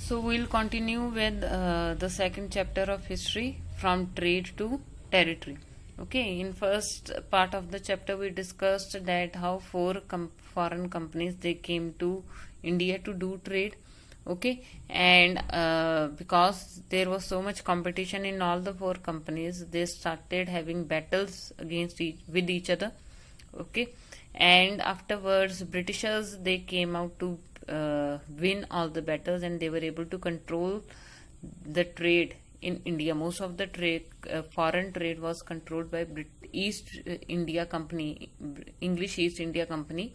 So we'll continue with the second chapter of history, from trade to territory. Okay, in first part of the chapter we discussed that how foreign companies they came to India to do trade. Okay, and because there was so much competition in all the four companies, they started having battles with each other. Okay, and afterwards Britishers they came out to win all the battles, and they were able to control the trade in India. Most of the trade, foreign trade, was controlled by East India Company, English East India Company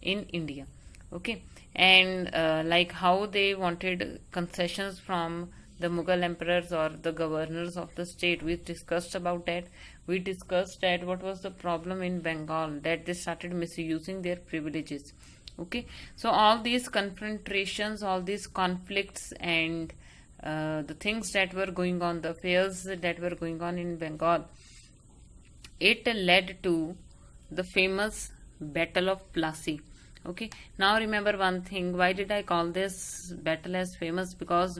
in India. Okay, and like how they wanted concessions from the Mughal emperors or the governors of the state, we discussed about that. We discussed that what was the problem in Bengal, that they started misusing their privileges. Okay, so all these confrontations, all these conflicts, and the things that were going on, the affairs that were going on in Bengal, it led to the famous Battle of Plassey. Okay, now remember one thing, why did I call this battle as famous? Because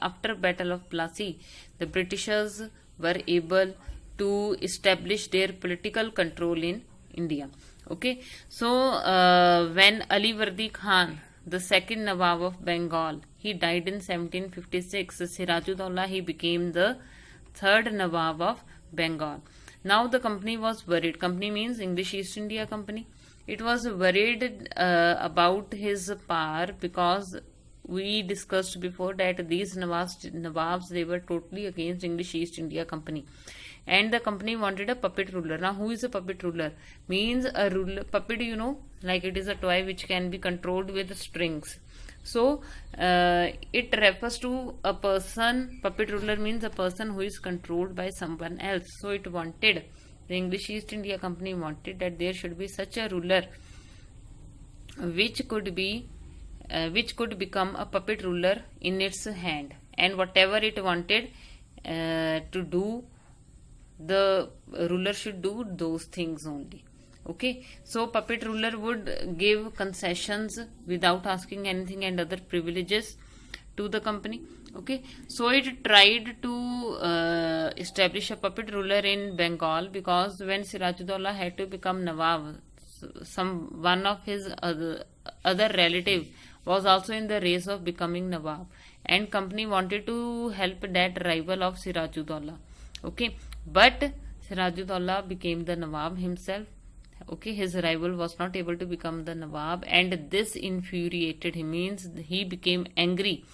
after Battle of Plassey, the Britishers were able to establish their political control in India. Okay, so when Ali Vardi Khan, the second Nawab of Bengal, he died in 1756, Sirajuddaula, he became the third Nawab of Bengal. Now the company was worried. Company means English East India Company. It was worried about his power, because we discussed before that these Nawabs they were totally against English East India Company, and the company wanted a puppet ruler. Now who is a puppet ruler? Means a ruler, puppet, like it is a toy which can be controlled with strings. So it refers to a person. Puppet ruler means a person who is controlled by someone else. So the English East India Company wanted that there should be such a ruler which could become a puppet ruler in its hand, and whatever it wanted to do, the ruler should do those things only. Okay, so puppet ruler would give concessions without asking anything, and other privileges to the company. Okay, so it tried to establish a puppet ruler in Bengal, because when Sirajuddaula had to become Nawab, one of his other relative was also in the race of becoming Nawab, and company wanted to help that rival of Sirajuddaula. Okay, but Sirajuddaula became the Nawab himself. Okay, his rival was not able to become the Nawab, and this infuriated him, means he became angry.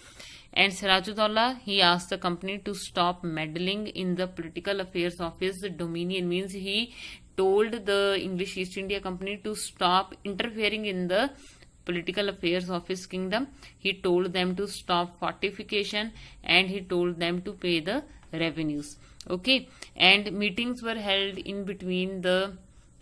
And Sirajuddaula, he asked the company to stop meddling in the political affairs of his dominion, means he told the English East India Company to stop interfering in the political affairs of his kingdom. He told them to stop fortification, and he told them to pay the revenues. Okay, and meetings were held in between the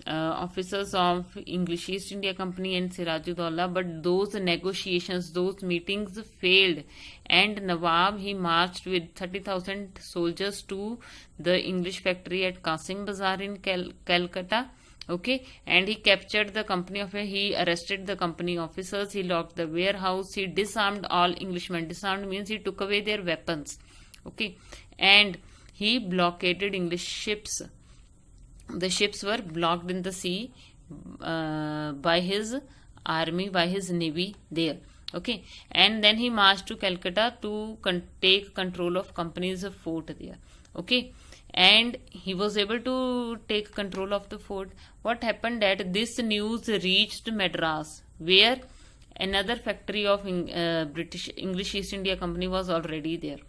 officers of English East India Company and Sirajuddaula, but those negotiations, those meetings failed, and Nawab he marched with 30,000 soldiers to the English factory at Kasim Bazaar in Calcutta. Okay, and he captured the he arrested the company officers, he locked the warehouse, he disarmed all Englishmen. Disarmed means he took away their weapons. Okay, and he blockaded English ships. The ships were blocked in the sea by his army, by his navy there. Okay, and then he marched to Calcutta to take control of company's fort there. Okay, and he was able to take control of the fort. What happened that this news reached Madras, where another factory of English East India Company was already there.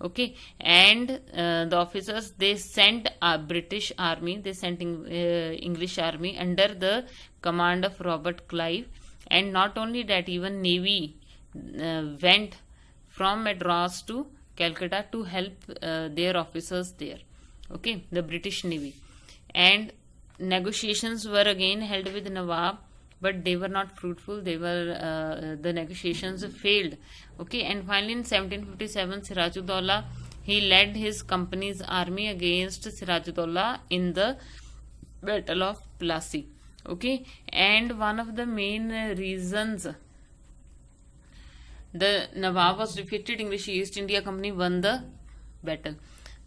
Okay, and the officers they sent a British army, they sent English army under the command of Robert Clive, and not only that, even navy went from Madras to Calcutta to help their officers there. Okay, the British navy, and negotiations were again held with Nawab, but they were not fruitful. The negotiations failed. Okay, and finally in 1757 Sirajuddaula he led his company's army against Sirajuddaula in the Battle of Plassey. Okay, and one of the main reasons the Nawab was defeated, English East India Company won the battle.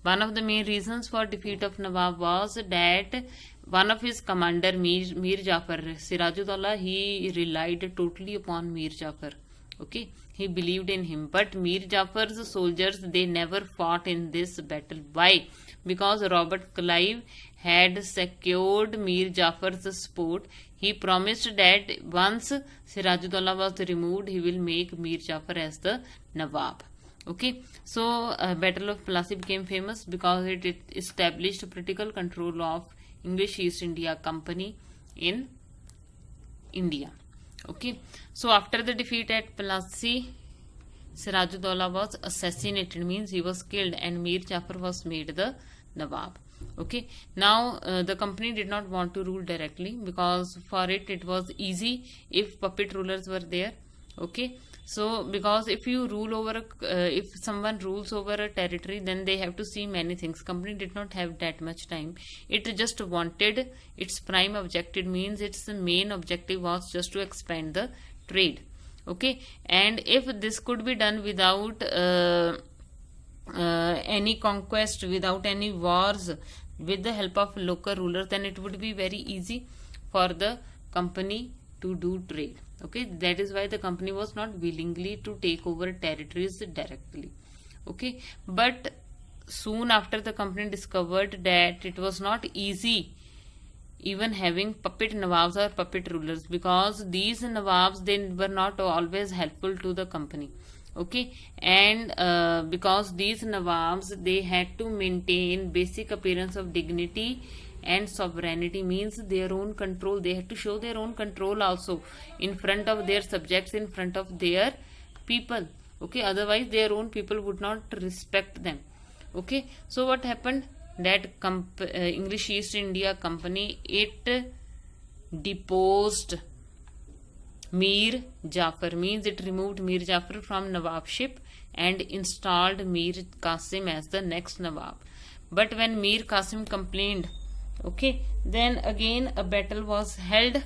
One of the main reasons for defeat of Nawab was that one of his commander, Mir Jafar, Sirajuddaula, he relied totally upon Mir Jafar. Okay, he believed in him. But Mir Jafar's soldiers, they never fought in this battle. Why? Because Robert Clive had secured Mir Jafar's support. He promised that once Sirajuddaula was removed, he will make Mir Jafar as the Nawab. Okay, so Battle of Plassey became famous because it established political control of English East India Company in India. Okay, so after the defeat at Plassey, Sirajuddaula was assassinated, means he was killed, and Mir Jafar was made the Nawab. Okay, now the company did not want to rule directly because for it was easy if puppet rulers were there. Okay, so because if you rule over if someone rules over a territory, then they have to see many things. Company did not have that much time. It just wanted its prime objective, means its main objective was just to expand the trade. Okay, and if this could be done without any conquest, without any wars, with the help of local rulers, then it would be very easy for the company to do trade. Okay, that is why the company was not willingly to take over territories directly. Okay, but soon after the company discovered that it was not easy even having puppet Nawabs or puppet rulers, because these Nawabs, they were not always helpful to the company. Okay, and because these Nawabs, they had to maintain basic appearance of dignity and sovereignty, means their own control. They had to show their own control also in front of their subjects, in front of their people. Okay, otherwise their own people would not respect them. Okay, so what happened, that English East India Company, it deposed Mir Jafar, means it removed Mir Jafar from Nawabship and installed Mir Qasim as the next Nawab. But when Mir Qasim complained, okay, then again a battle was held,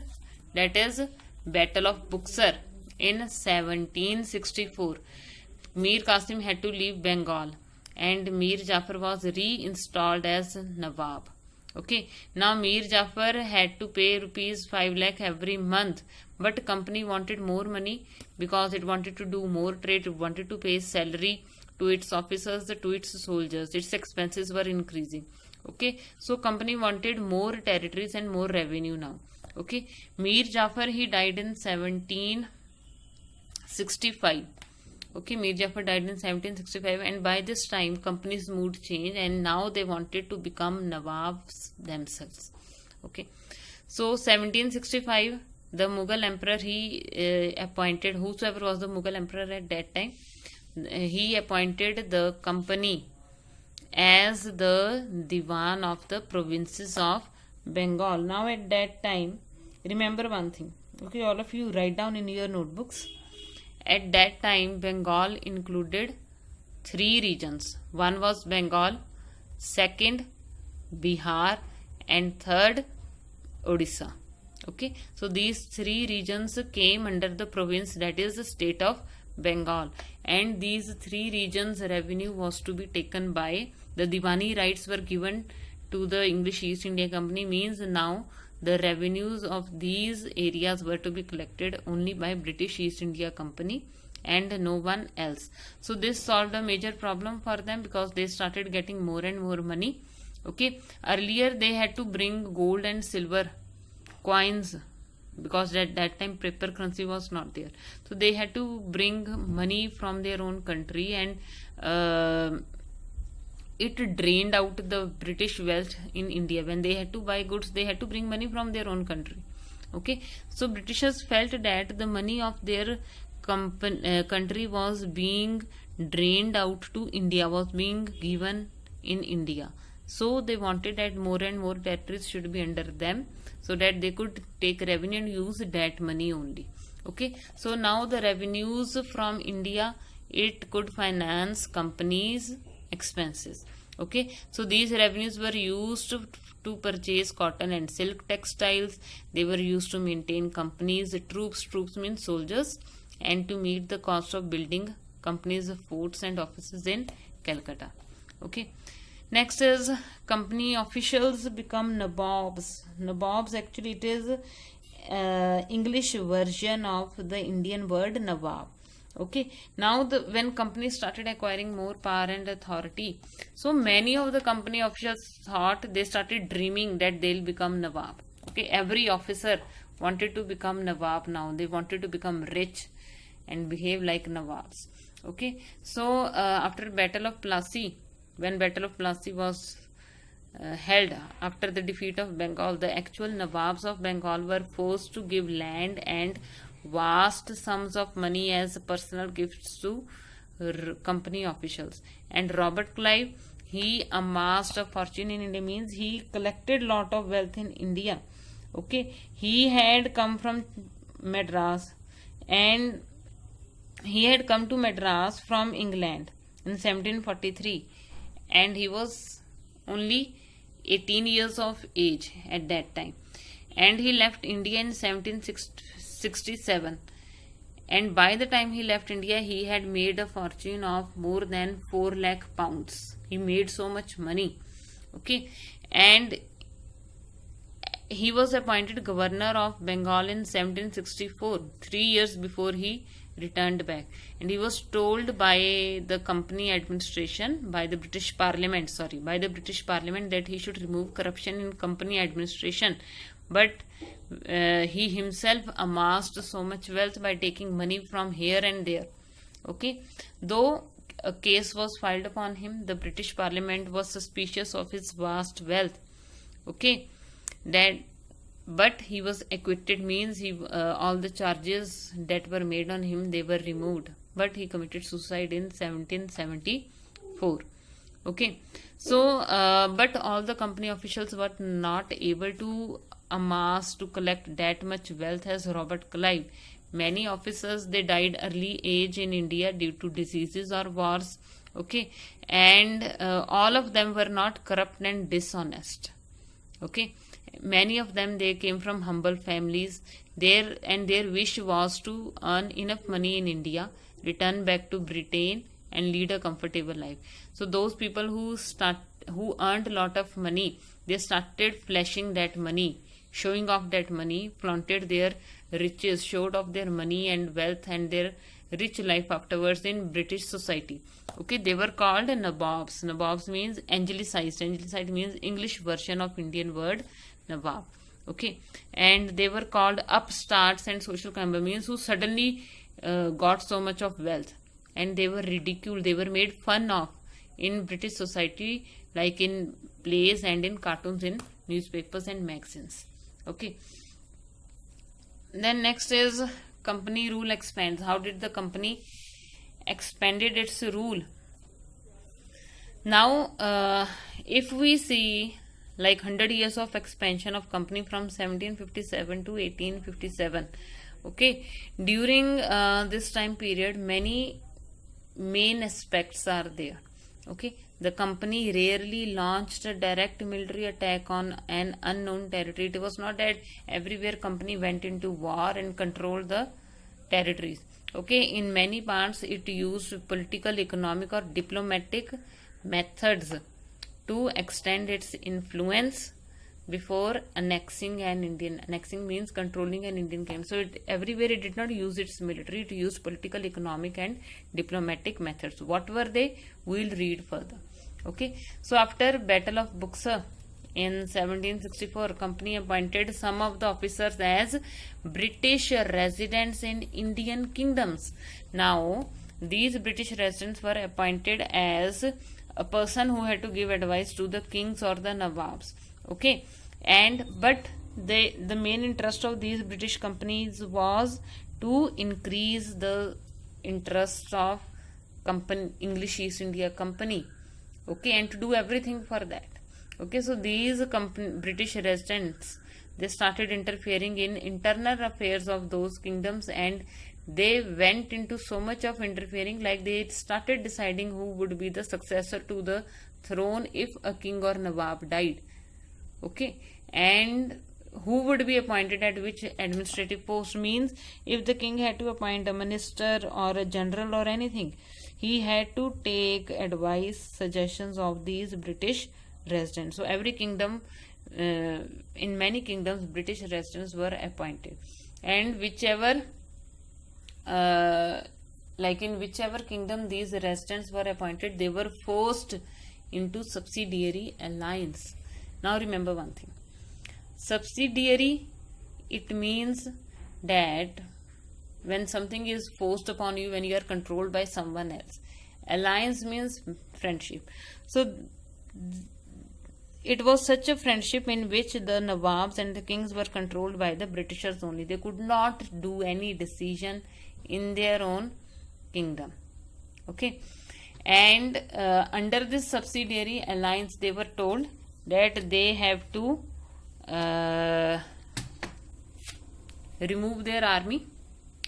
that is Battle of Buxar in 1764. Mir Qasim had to leave Bengal and Mir Jafar was reinstalled as Nawab. Okay, now Mir Jafar had to pay rupees 5 lakh every month, but company wanted more money because it wanted to do more trade, it wanted to pay salary to its officers, to its soldiers. Its expenses were increasing. Okay, so company wanted more territories and more revenue now. Okay, Mir Jafar, he died in 1765. Okay, Mir Jafar died in 1765, and by this time company's mood changed and now they wanted to become Nawabs themselves. Okay, so 1765, the Mughal emperor, he appointed, whosoever was the Mughal emperor at that time, he appointed the company as the Diwan of the provinces of Bengal. Now at that time, remember one thing, okay, all of you write down in your notebooks. At that time, Bengal included 3 regions. One was Bengal, second Bihar, and third Odisha. Okay, so these 3 regions came under the province, that is the state of Bengal, and these 3 regions revenue was to be taken by the Diwani rights were given to the English East India Company, means now the revenues of these areas were to be collected only by British East India Company and no one else. So this solved a major problem for them because they started getting more and more money. Okay, earlier they had to bring gold and silver coins because at that time paper currency was not there. So they had to bring money from their own country, and it drained out the British wealth in India. When they had to buy goods, they had to bring money from their own country. Okay, so Britishers felt that the money of their country was being drained out to India, was being given in India. So they wanted that more and more territories should be under them, so that they could take revenue and use that money only. Okay, so now the revenues from India, it could finance companies' expenses. Okay, so these revenues were used to purchase cotton and silk textiles. They were used to maintain companies, troops means soldiers, and to meet the cost of building companies, forts and offices in Calcutta. Okay. Next is company officials become nabobs. Nabobs, actually it is English version of the Indian word nawab. Okay, now when companies started acquiring more power and authority, so many of the company officials thought, they started dreaming that they'll become nawab. Okay, every officer wanted to become nawab. Now they wanted to become rich and behave like nawabs. Okay, so after Battle of Plassey, when Battle of Plassey was held after the defeat of Bengal, the actual nawabs of Bengal were forced to give land and vast sums of money as personal gifts to company officials. And Robert Clive, he amassed a fortune in India, means he collected lot of wealth in India. Okay, he had come from Madras, and he had come to Madras from England in 1743, and he was only 18 years of age at that time, and he left India in 1767, and by the time he left India he had made a fortune of more than 4 lakh pounds. He made so much money. Okay, and he was appointed governor of Bengal in 1764, 3 years before he returned back, and he was told by the company administration, by the British Parliament that he should remove corruption in company administration, but he himself amassed so much wealth by taking money from here and there. Okay, though a case was filed upon him, the British Parliament was suspicious of his vast wealth. Okay, but he was acquitted, means all the charges that were made on him, they were removed, but he committed suicide in 1774. Okay, so but all the company officials were not able to amass, to collect that much wealth as Robert Clive. Many officers, they died early age in India due to diseases or wars. Okay, and all of them were not corrupt and dishonest. Okay, many of them, they came from humble families. Their wish was to earn enough money in India, return back to Britain and lead a comfortable life. So those people who earned a lot of money, they started flashing that money, showing off that money, flaunted their riches, showed off their money and wealth and their rich life afterwards in British society. Okay, they were called nabobs. Nabobs means angelicized. Angelicized means English version of Indian word nawab. Okay, and they were called upstarts and social climber, means who suddenly got so much of wealth, and they were ridiculed, they were made fun of in British society, like in plays and in cartoons, in newspapers and magazines. Okay, then next is company rule expands. How did the company expanded its rule? Now if we see like 100 years of expansion of company from 1757 to 1857. Okay, during this time period, many main aspects are there. Okay, the company rarely launched a direct military attack on an unknown territory. It was not that everywhere company went into war and controlled the territories. Okay, in many parts it used political, economic or diplomatic methods to extend its influence before annexing an Indian. Annexing means controlling an Indian kingdom. So everywhere it did not use its military, it used political, economic and diplomatic methods. What were they? We'll read further. Okay, so after Battle of Buxar in 1764, company appointed some of the officers as British residents in Indian kingdoms. Now these British residents were appointed as a person who had to give advice to the kings or the nawabs. Okay, and but the main interest of these British companies was to increase the interest of English East India Company. Okay, and to do everything for that. Okay, so these British residents, they started interfering in internal affairs of those kingdoms, and they went into so much of interfering, like they started deciding who would be the successor to the throne if a king or nawab died. Okay, and who would be appointed at which administrative post means if the king had to appoint a minister or a general or anything, he had to take advice, suggestions of these British residents. So every kingdom, in many kingdoms, British residents were appointed, and whichever in whichever kingdom these residents were appointed, they were forced into subsidiary alliance. Now remember one thing. Subsidiary, it means that when something is forced upon you, when you are controlled by someone else. Alliance means friendship. So it was such a friendship in which the Nawabs and the kings were controlled by the Britishers only. They could not do any decision in their own kingdom. Okay. And under this subsidiary alliance, they were told that they have to remove their army.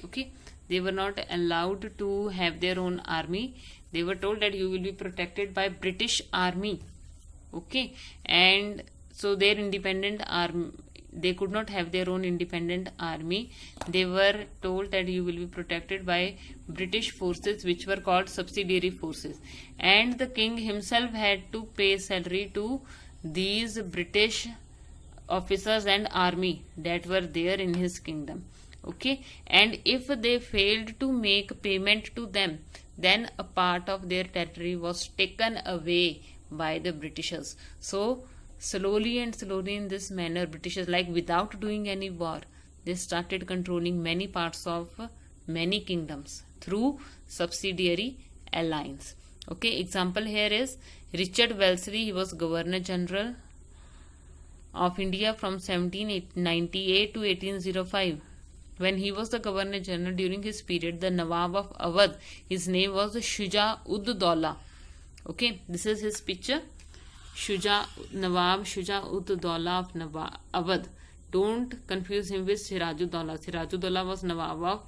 Okay, they were not allowed to have their own army. They were told that you will be protected by British army. Okay, and so their independent army, they could not have their own independent army. They were told that you will be protected by British forces, which were called subsidiary forces, and the king himself had to pay salary to these British officers and army that were there in his kingdom. Okay, and if they failed to make payment to them, then a part of their territory was taken away by the Britishers. So slowly and slowly, in this manner, Britishers, like without doing any war, they started controlling many parts of many kingdoms through subsidiary alliance. Okay, example here is Richard Wellesley. He was Governor General of India from 1798 to 1805. When he was the Governor General during his period, the Nawab of Awadh, his name was Shuja-ud-Dawla. Okay, this is his picture. Nawab Shuja-ud-Dawla of Awadh. Don't confuse him with Siraj-ud-Dawla. Siraj-ud-Dawla was Nawab of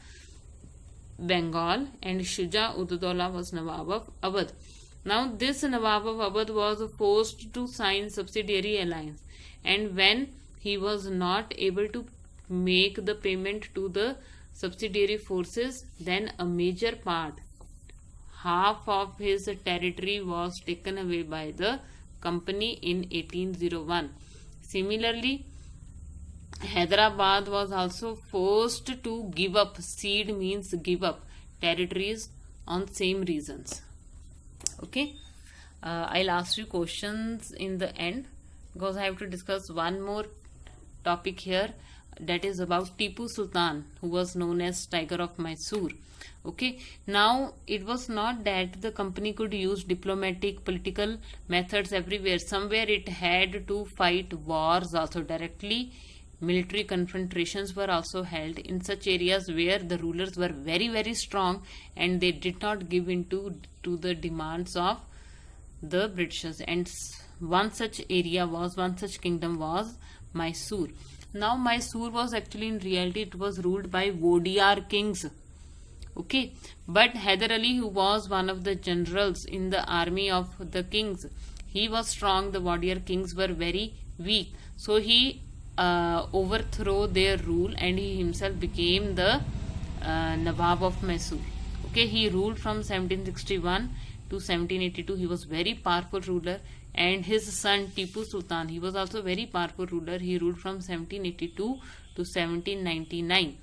Bengal and Shuja-ud-Dawla was Nawab of Awadh. Now this Nawab of Awadh was forced to sign subsidiary alliance, and when he was not able to make the payment to the subsidiary forces, then a major part, half of his territory, was taken away by the company in 1801. Similarly, Hyderabad was also forced to give up, cede means give up, territories on same reasons. Okay, I'll ask you questions in the end because I have to discuss one more topic here, that is about Tipu Sultan, who was known as Tiger of Mysore. Okay, now it was not that the company could use diplomatic political methods everywhere. Somewhere it had to fight wars also directly. Military confrontations were also held in such areas where the rulers were very, very strong and they did not give in to the demands of the Britishers. And one such kingdom was Mysore. Now Mysore was actually, in reality, it was ruled by Wadiyar kings. Okay, but Hyder Ali, who was one of the generals in the army of the kings, he was strong. The Wadiyar kings were very weak. So he overthrew their rule and he himself became the Nawab of Mysore. Okay, he ruled from 1761 to 1782. He was very powerful ruler. And his son Tipu Sultan, he was also very powerful ruler. He ruled from 1782 to 1799.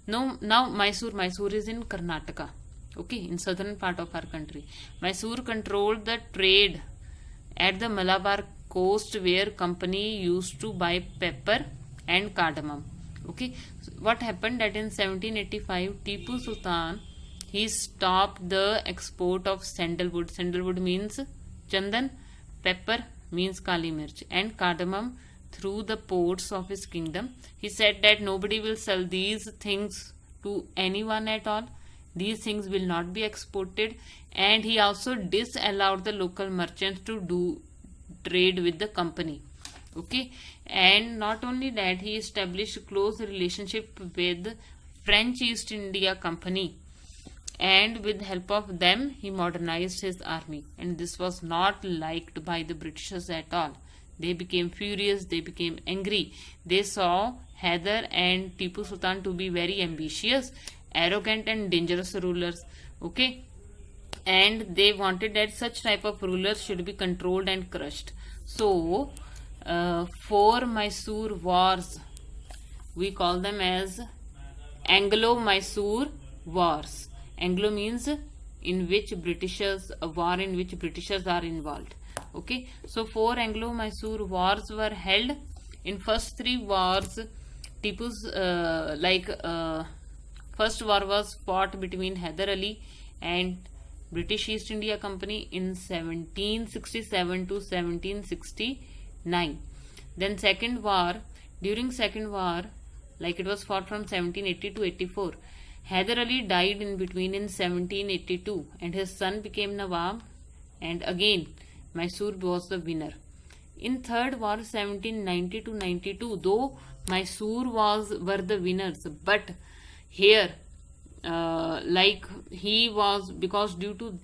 Now Mysore is in Karnataka. Okay, in southern part of our country. Mysore controlled the trade at the Malabar coast, where company used to buy pepper and cardamom. Okay, so what happened that in 1785, Tipu Sultan, he stopped the export of sandalwood. Sandalwood means chandan, pepper means kali mirch, and cardamom through the ports of his kingdom. He said that nobody will sell these things to anyone at all. These things will not be exported, and he also disallowed the local merchants to do trade with the company. Okay, and not only that, he established close relationship with French East India Company, and with help of them he modernized his army, and this was not liked by the Britishers at all. They became furious, they became angry. They saw Hyder and Tipu Sultan to be very ambitious, arrogant and dangerous rulers. Okay, and they wanted that such type of rulers should be controlled and crushed. So, four Mysore wars, we call them as Anglo-Mysore wars. Anglo means in which Britishers, a war in which Britishers are involved. Okay, so four Anglo-Mysore wars were held. In first three wars, Tipu's first war was fought between Hyder Ali and British East India Company in 1767 to 1769. Then second war, during second war, like it was fought from 1780 to 84. Hyder Ali died in between in 1782 and his son became Nawab, and again Mysore was the winner. In third war 1790 to 92, though Mysore were the winners, but here he was, because due to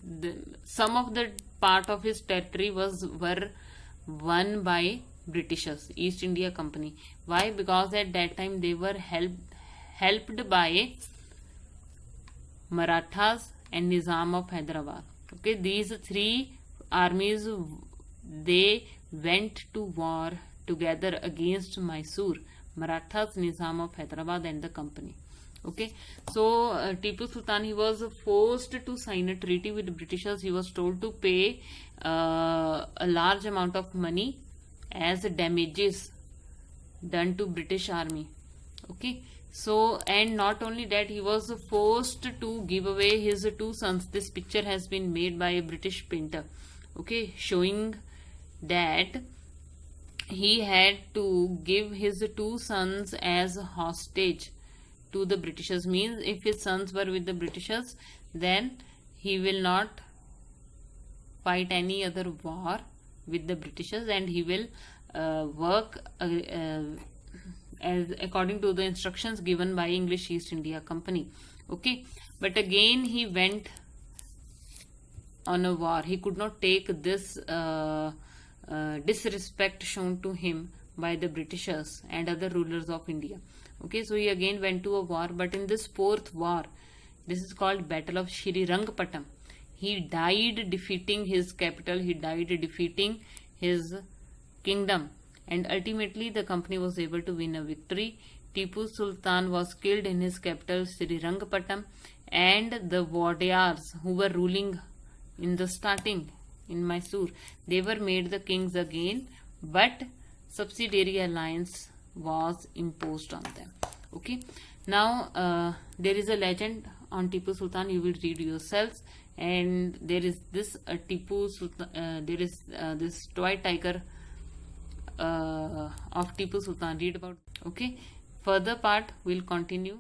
some of the part of his territory were won by Britishers, East India Company. Why? Because at that time they were helped by Marathas and Nizam of Hyderabad. Okay, these three armies, they went to war together against Mysore, Marathas, Nizam of Hyderabad and the company. Okay, so Tipu Sultan, he was forced to sign a treaty with the Britishers. He was told to pay a large amount of money as damages done to British army. Okay, so, and not only that, he was forced to give away his two sons. This picture has been made by a British painter, okay, showing that he had to give his two sons as hostage to the Britishers. Means if his sons were with the Britishers, then he will not fight any other war with the Britishers, and he will work as according to the instructions given by English East India Company. Okay, but again he went on a war. He could not take this disrespect shown to him by the Britishers and other rulers of India. Okay, so he again went to a war, but in this fourth war, this is called Battle of Srirangapattam, he died defeating his capital, he died defeating his kingdom, and ultimately the company was able to win a victory. Tipu Sultan was killed in his capital Srirangapattam, and the Wadiyars who were ruling in the starting in Mysore, they were made the kings again, but subsidiary alliance was imposed on them. Okay, now there is a legend on Tipu Sultan, you will read yourselves, and there is this Tipu Sultan, there is this toy tiger of Tipu Sultan, read about. Okay, further part will continue.